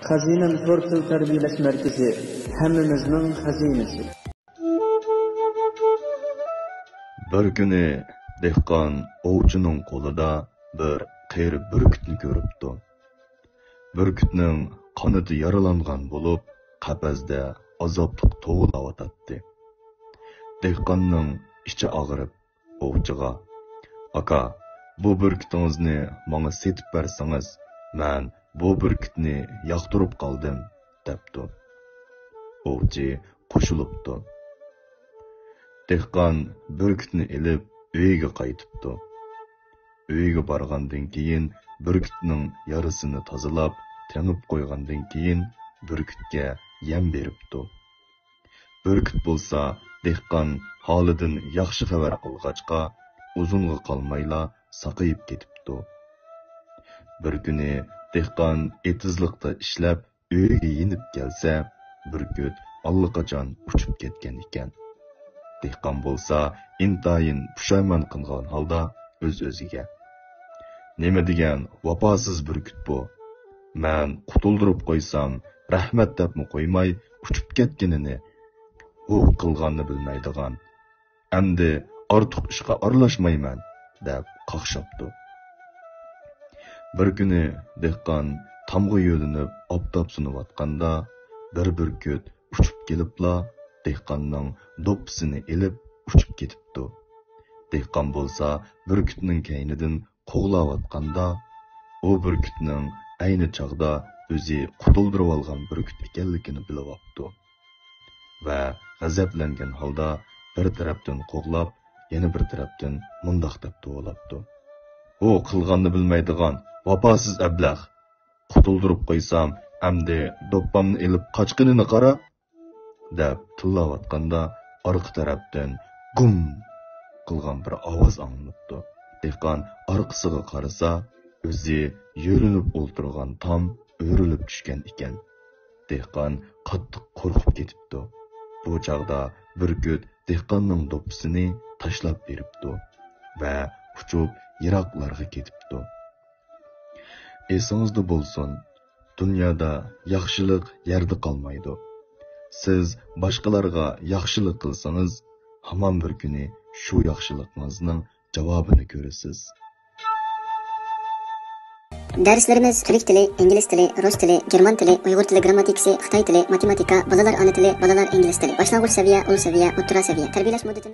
Xazinan Tortil Tarbiyalash Markazi hammamizning xazinasi. Bir kuni dehqon ovchining qo'lida bir qeri burkutni ko'ribdi. Burkutning qanoti yaralangan bo'lib, qafasda azobli to'g'layotdi. Dehqonning ichi og'rib, ovchiga: "Aka, bu burkutingizni menga setib bersangiz, men bu burkutni yoqtirib qoldim", debdi. Ovchi qo'shilibdi. Dehqon burkutni ilib uyiga qaytibdi. Uyiga borgandan keyin burkutning yarasini tozalab, temib qo'ygandan keyin burkutga yem beribdi. Burkut bo'lsa, dehqon holidan yaxshi xabar qilg'achqa, uzunga qolmayla saqayib ketibdi. Bir kuni dehqon etizlikda ishlab uyiga yenib kelsa, burkut allaqachon uchib ketgan ekan. Dehqon bo'lsa, intayin pushaymon qilgan holda o'z-o'ziga: "Nima degan vafosiz burkut bu? Men qutuldirib qo'ysam, rahmat debmi qo'ymay uchib ketganini, u qilganni bilmaydigan. Endi ortiq ishga aralashmayman", deb qaqshapti. Bir kuni dehqon tomga yo'linib oftob sunayotganda, bir burkut uchib kelibla dehqonning do'ppisini ilib uchib ketibdi. Dehqon bo'lsa, burkutning kaynidan qo'g'layotganda, u burkutning ayni chog'da o'zi qutuldirib olgan burkut ekanligini bilib olibdi va g'azablangan holda bir tarafdan qo'g'lab, yana bir tarafdan mundoq deb to'g'labdi: "U qilganni bilmaydigan vafosiz ablah. Qutuldirib qo'ysam, endi do'ppamni ilib qochqinini qara", deb tillayotganda orqa tarafdan gum qilgan bir ovoz anglanibdi. Dehqon orqasiga qarasa, o'zi yo'linib o'ltirgan tom o'rilib tushgan ekan. Dehqon qattiq qo'rqib ketibdi. Bu chog'da burkut dehqonning do'ppisini tashlab beribdi va uchib yiroqlarga ketibdi. Esingizda bo'lsin, dunyoda yaxshilik yerda qolmaydi. Siz boshqalarga yaxshilik qilsangiz, hamon bir kuni shu yaxshiligingizning javobini ko'rasiz. Darslarimiz turk tili, ingliz tili, rus tili, german tili, uyg'ur tili grammatikasi, xitoy tili, matematika, bolalar ona tili, bolalar ingliz tili, boshlang'ich saviya, ul saviya, o'rta saviya. Tarbiyalash muddati